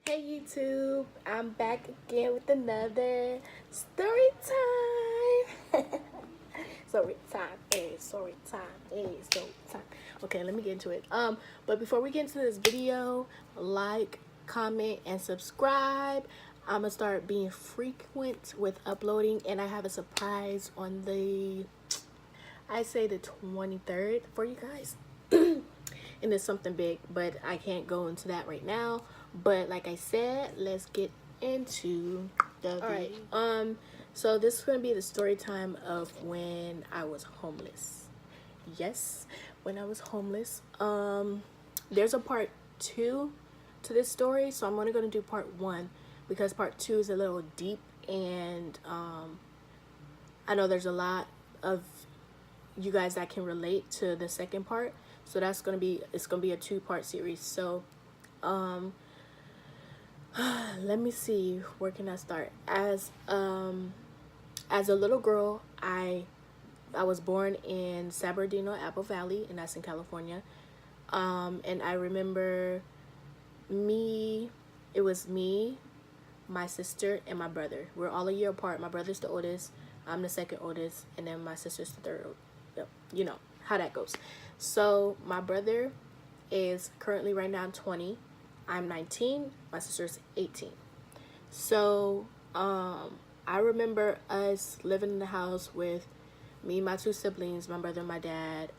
Hey YouTube, I'm back again with another story time. Story time, story time, story time. Okay, let me get into it. But before we get into this video, like, comment, and subscribe. I'm gonna start being frequent with uploading, and I have a surprise on I say the 23rd for you guys. And it's something big, but I can't go into that right now. But like I said, let's get into the video. All right. So this is gonna be the story time of when I was homeless. Yes, when I was homeless. There's a part 2 to this story, so I'm only gonna do part 1 because part 2 is a little deep, and I know there's a lot of you guys that can relate to the second part, so it's gonna be a 2-part series. So let me see, where can I start? As a little girl, I was born in San Bernardino, Apple Valley, and that's in California. And I remember it was me, my sister, and my brother. We're all a year apart. My brother's the oldest, I'm the second oldest, and then my sister's the third. You know how that goes. So my brother is currently right now 20. I'm 19. My sister's 18. So I remember us living in the house with me, my 2 siblings, my brother, my dad,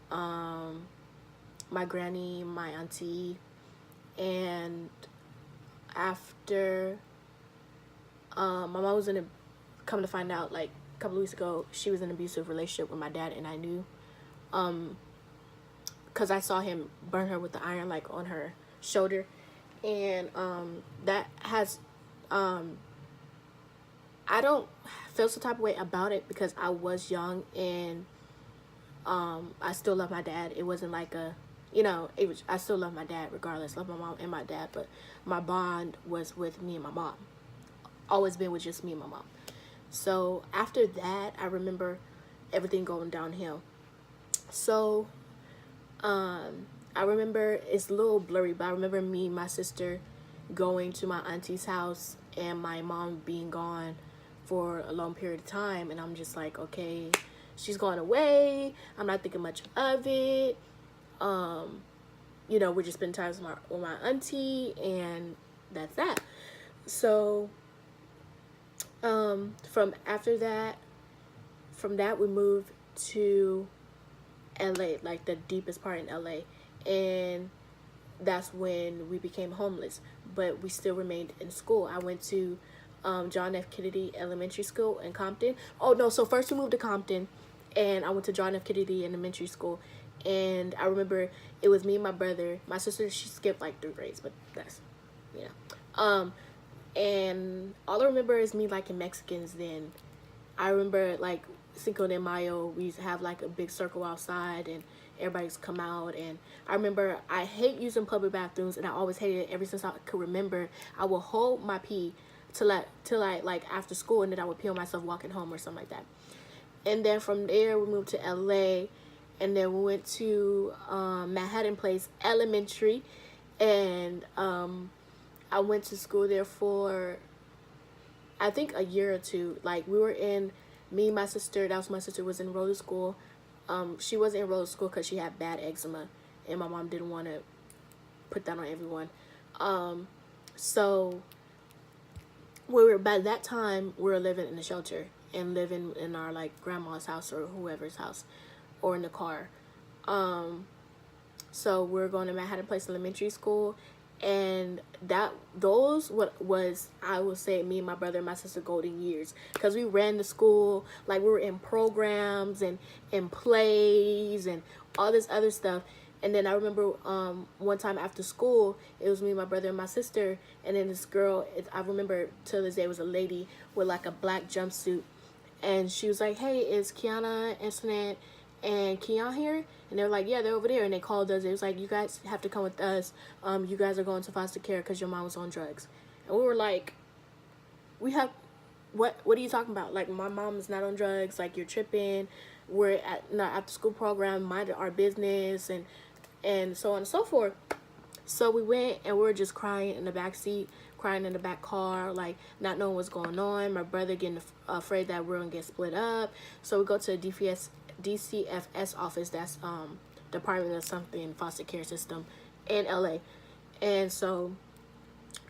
my granny, my auntie, and after my mom was come to find out, like a couple of weeks ago, she was in an abusive relationship with my dad, and I knew because I saw him burn her with the iron, like on her shoulder. And that has I don't feel some type of way about it because I was young, and I still love my dad. It wasn't like I still love my dad regardless. Love my mom and my dad, but my bond was with me and my mom. Always been with just me and my mom. So after that, I remember everything going downhill. So I remember, it's a little blurry, but I remember me and my sister going to my auntie's house and my mom being gone for a long period of time, and I'm just like, okay, she's gone away. I'm not thinking much of it. We're just spending time with my auntie, and that's that. So from that we moved to LA, like the deepest part in LA, and that's when we became homeless, but we still remained in school. I went to John F. Kennedy Elementary School in Compton. Oh no, so first we moved to Compton, and I went to John F. Kennedy Elementary School, and I remember it was me and my brother. My sister, she skipped like 3 grades, but that's, and all I remember is me liking Mexicans then. I remember like Cinco de Mayo, we used to have like a big circle outside, and everybody's come out. And I remember I hate using public bathrooms, and I always hated it ever since I could remember. I would hold my pee till I like after school, and then I would pee on myself walking home or something like that. And then from there we moved to LA, and then we went to Manhattan Place Elementary, and I went to school there for I think a year or 2. Like my sister, that was my sister, was in roller school. She wasn't in roller school because she had bad eczema, and my mom didn't want to put that on everyone. So by that time we were living in a shelter and living in our like grandma's house or whoever's house, or in the car. So we're going to Manhattan Place Elementary School, and those was, I would say, me and my brother and my sister golden years, because we ran the school, like we were in programs and in plays and all this other stuff. And then I remember one time after school, it was me, my brother, and my sister, and then this girl, I remember till this day, was a lady with like a black jumpsuit, and she was like, hey, is Kiana, Antoinette, and Keon here? And they were like, yeah, they're over there. And they called us. It was like, you guys have to come with us. You guys are going to foster care because your mom was on drugs. And we were like, what are you talking about? Like, my mom is not on drugs. Like, you're tripping. We're at not after school program, mind our business, and so on and so forth. So we went and we were just crying in the back seat, crying in the back car, like not knowing what's going on. My brother getting afraid that we're gonna get split up. So we go to the DCFS office. That's Department of something foster care system in LA. And so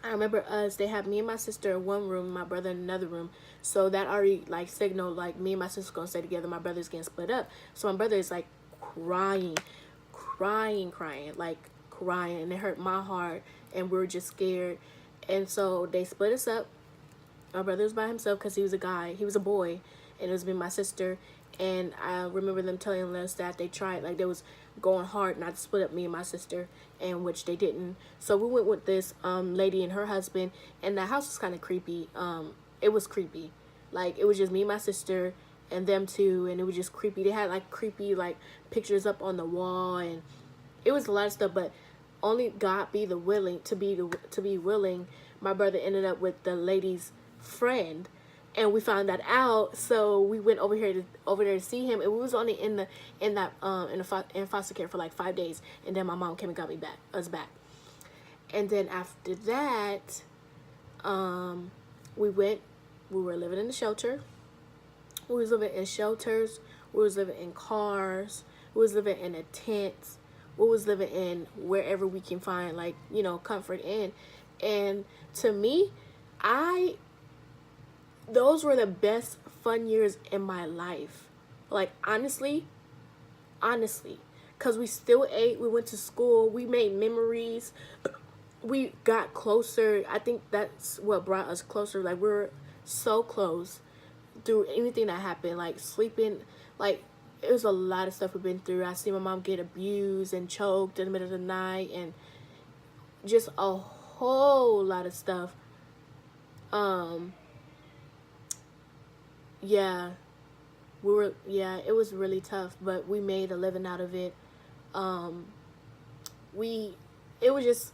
I remember they had me and my sister in one room, my brother in another room. So that already like signaled like me and my sister gonna stay together. My brother's getting split up. So my brother is like crying, like crying, and it hurt my heart, and we were just scared. And so they split us up. My brother was by himself because he was a guy, he was a boy, and it was me and my sister. And I remember them telling us that they tried, like they was going hard not to split up me and my sister, and which they didn't. So we went with this lady and her husband, and the house was kind of creepy. It was creepy, like it was just me and my sister and them two, and it was just creepy. They had like creepy like pictures up on the wall, and it was a lot of stuff. But only God be willing. My brother ended up with the lady's friend, and we found that out. So we went over there to see him, and we was only in foster care for like 5 days, and then my mom came and got us back. And then after that, we were living in the shelter. We was living in shelters. We was living in cars. We was living in a tent. We was living in wherever we can find, like, you know, comfort in. And to me, those were the best fun years in my life. Like, honestly, because we still ate, we went to school, we made memories, we got closer. I think that's what brought us closer. Like, we were so close through anything that happened, like sleeping, like it was a lot of stuff we've been through. I see my mom get abused and choked in the middle of the night, and just a whole lot of stuff. Yeah, it was really tough, but we made a living out of it. It was just,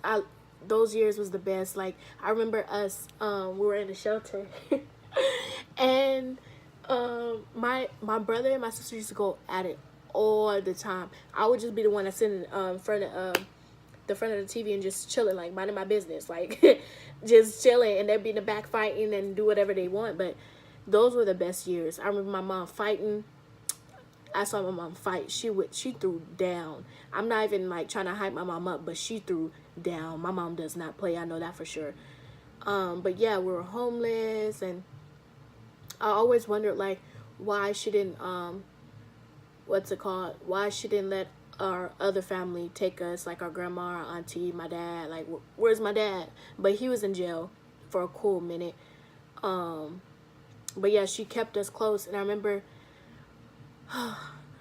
those years was the best. Like, I remember us, we were in a shelter, and my brother and my sister used to go at it all the time. I would just be the one that's sitting in front of the TV and just chilling, like minding my business, like just chilling, and they'd be in the back fighting and do whatever they want. But those were the best years. I remember my mom fighting. I saw my mom fight. She threw down. I'm not even like trying to hype my mom up, but she threw down. My mom does not play. I know that for sure. But yeah, we were homeless, and I always wondered like why she didn't why she didn't let our other family take us, like our grandma, our auntie, my dad. Like, where's my dad? But he was in jail for a cool minute. But yeah, she kept us close, and I remember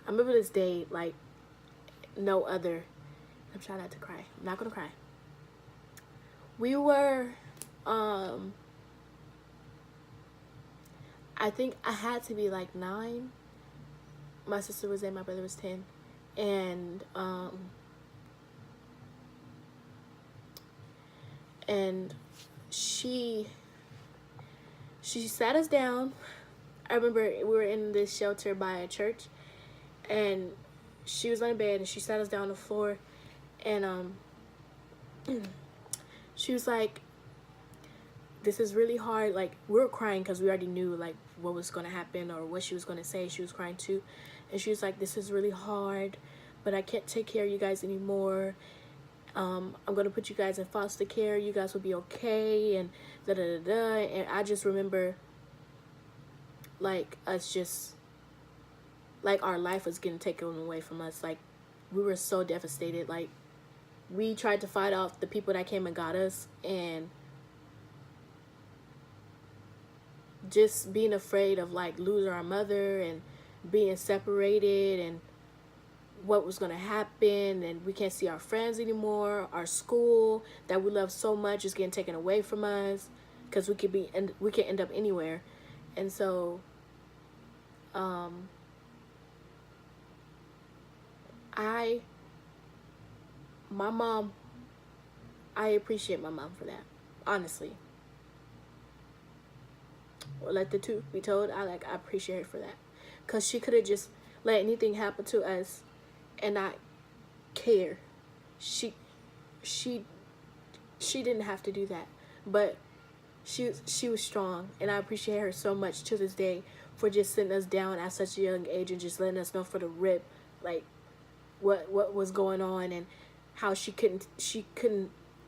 this day like no other. I'm trying not to cry. I'm not gonna cry. We were I think I had to be like 9. My sister was 8, my brother was 10. And she sat us down. I remember we were in this shelter by a church, and she was on a bed, and she sat us down on the floor, and she was like, this is really hard. Like, we were crying because we already knew like what was going to happen or what she was going to say. She was crying too, and she was like, this is really hard, but I can't take care of you guys anymore. I'm going to put you guys in foster care. You guys will be okay, and da-da-da-da. And I just remember like us just, like our life was getting taken away from us. Like, we were so devastated. Like, we tried to fight off the people that came and got us, and just being afraid of like losing our mother and being separated, and what was going to happen, and we can't see our friends anymore. Our school that we love so much is getting taken away from us, because we can end up anywhere. And so I appreciate my mom for that, honestly. Let the truth be told, I appreciate her for that, because she could have just let anything happen to us and not care. She She didn't have to do that, but she was strong, and I appreciate her so much to this day for just sitting us down at such a young age and just letting us know for the rip, like what was going on, and how she couldn't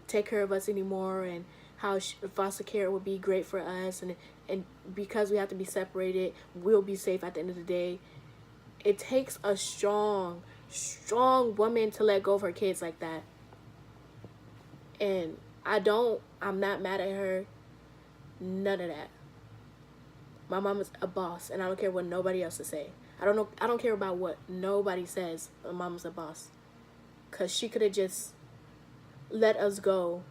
take care of us anymore, and how foster care would be great for us, and because we have to be separated, we'll be safe at the end of the day. It takes a strong woman to let go of her kids like that. And I'm not mad at her. None of that. My mom is a boss, and I don't care what nobody else to say. I don't care about what nobody says. My mom's a boss. Cause she could have just let us go.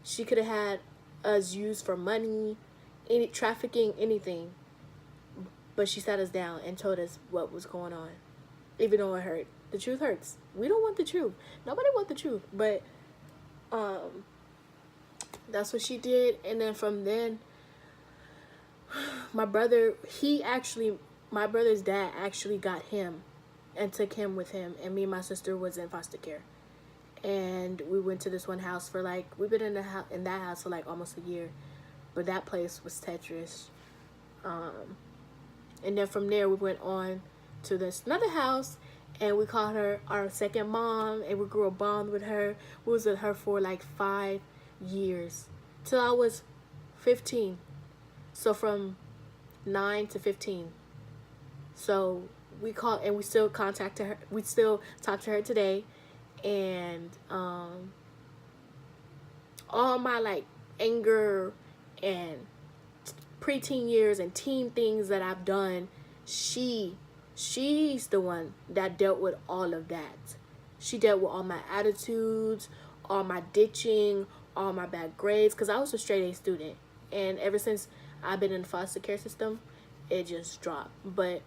She could have had us used for money, any trafficking, anything. But she sat us down and told us what was going on. Even though it hurt. The truth hurts. We don't want the truth. Nobody wants the truth. But that's what she did. And then from then, my brother's dad actually got him and took him with him, and me and my sister was in foster care. And we went to this one house for like, we've been in that house for like almost a year, but that place was Tetris. And then from there we went on to this another house, and we called her our second mom, and we grew a bond with her. We was with her for like 5 years till I was 15. So from 9 to 15. So we called, and we still contacted her. We still talk to her today. And all my like anger and preteen years and teen things that I've done, she's the one that dealt with all of that. She dealt with all my attitudes, all my ditching, all my bad grades, because I was a straight A student, and ever since I've been in the foster care system, it just dropped. But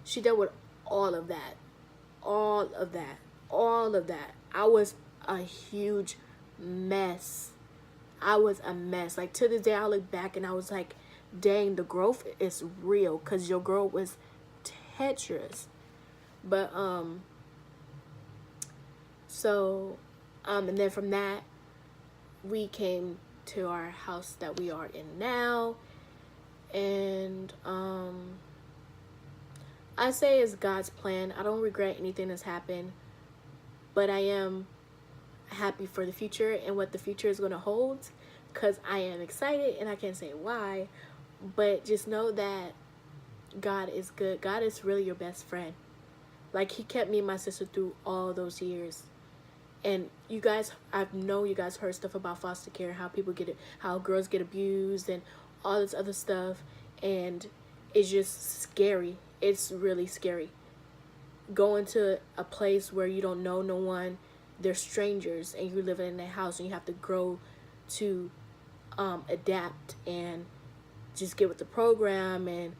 she dealt with all of that. I was a huge mess. Like, to this day, I look back and I was like, dang, the growth is real, because your girl was Tetris. But and then from that, we came to our house that we are in now. And I say it's God's plan. I don't regret anything that's happened, but I am happy for the future and what the future is going to hold, because I am excited, and I can't say why, but just know that God is good. God is really your best friend. Like, he kept me and my sister through all those years. And you guys, I know you guys heard stuff about foster care, how people get it, how girls get abused and all this other stuff, and it's just scary. It's really scary. Going to a place where you don't know no one, they're strangers, and you're living in a house, and you have to grow to adapt and just get with the program, and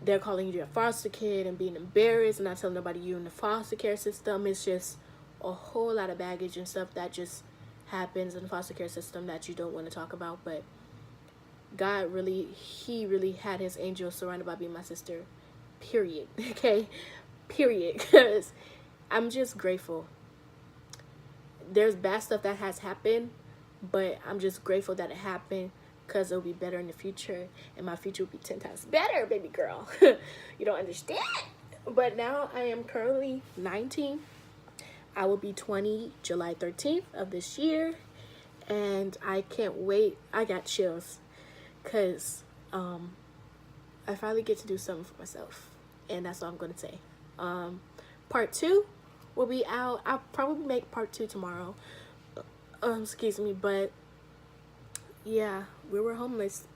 they're calling you a foster kid and being embarrassed and not telling nobody you in the foster care system. It's just a whole lot of baggage and stuff that just happens in the foster care system that you don't want to talk about. But God really, he really had his angels surrounded by me and my sister, period. Okay, period. Because I'm just grateful. There's bad stuff that has happened, but I'm just grateful that it happened, because it'll be better in the future, and my future will be 10 times better, baby girl. You don't understand. But now I am currently 19. I will be 20 July 13th of this year, and I can't wait. I got chills, because I finally get to do something for myself, and that's all I'm going to say. Part 2 will be out. I'll probably make part 2 tomorrow. Excuse me, but yeah, we were homeless.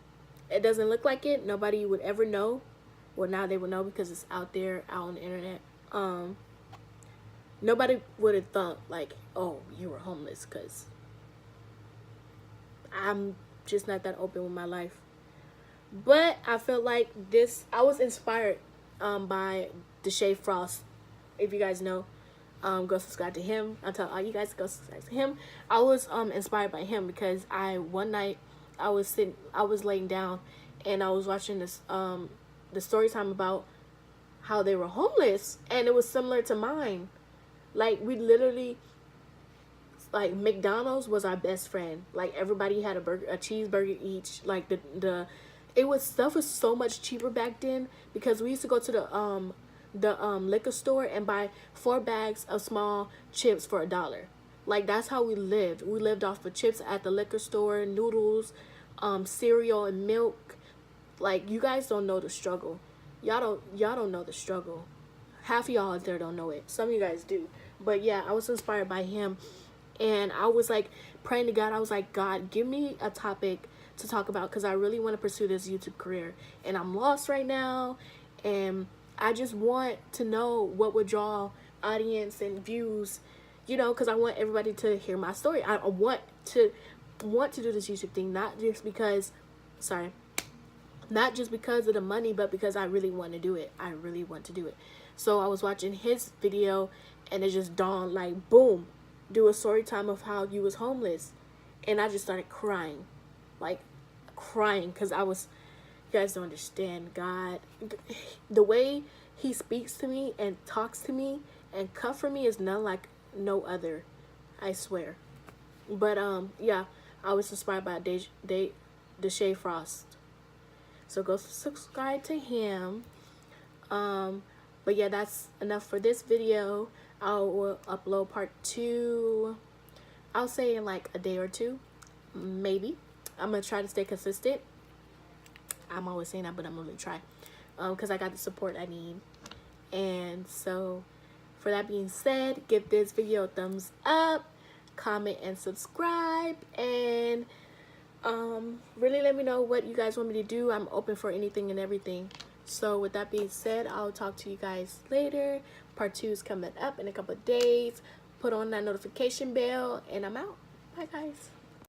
It doesn't look like it. Nobody would ever know. Well, now they will know, because it's out there, out on the internet. Nobody would have thought, like, oh, you were homeless, because I'm just not that open with my life. But I felt like I was inspired by Deshae Frost. If you guys know, go subscribe to him. I'll tell all you guys to go subscribe to him. I was inspired by him, because one night I was laying down, and I was watching this the story time about how they were homeless, and it was similar to mine. Like, we literally like McDonald's was our best friend. Like everybody had a cheeseburger each. Like stuff was so much cheaper back then because we used to go to the liquor store and buy 4 bags of small chips for $1. Like that's how we lived. We lived off of chips at the liquor store, noodles, cereal and milk. Like you guys don't know the struggle. Y'all don't know the struggle. Half of y'all out there don't know it. Some of you guys do. But yeah, I was inspired by him. And I was like praying to God. I was like, God, give me a topic to talk about because I really want to pursue this YouTube career. And I'm lost right now. And I just want to know what would draw audience and views, you know, because I want everybody to hear my story. I want to do this YouTube thing, not just because of the money, but because I really want to do it. I really want to do it. So I was watching his video and it just dawned like, boom, do a story time of how you was homeless. And I just started crying, like crying, because you guys don't understand God. The way he speaks to me and talks to me and comfort me is none like no other, I swear. But yeah, I was inspired by Deshae Frost. So go subscribe to him. But yeah, that's enough for this video. I will upload part 2, I'll say in like a day or 2, maybe. I'm gonna try to stay consistent. I'm always saying that, but I'm gonna try, because I got the support I need. And so for that being said, give this video a thumbs up, comment and subscribe, and really let me know what you guys want me to do. I'm open for anything and everything. So with that being said, I'll talk to you guys later. Part 2 is coming up in a couple of days. Put on that notification bell and I'm out. Bye guys.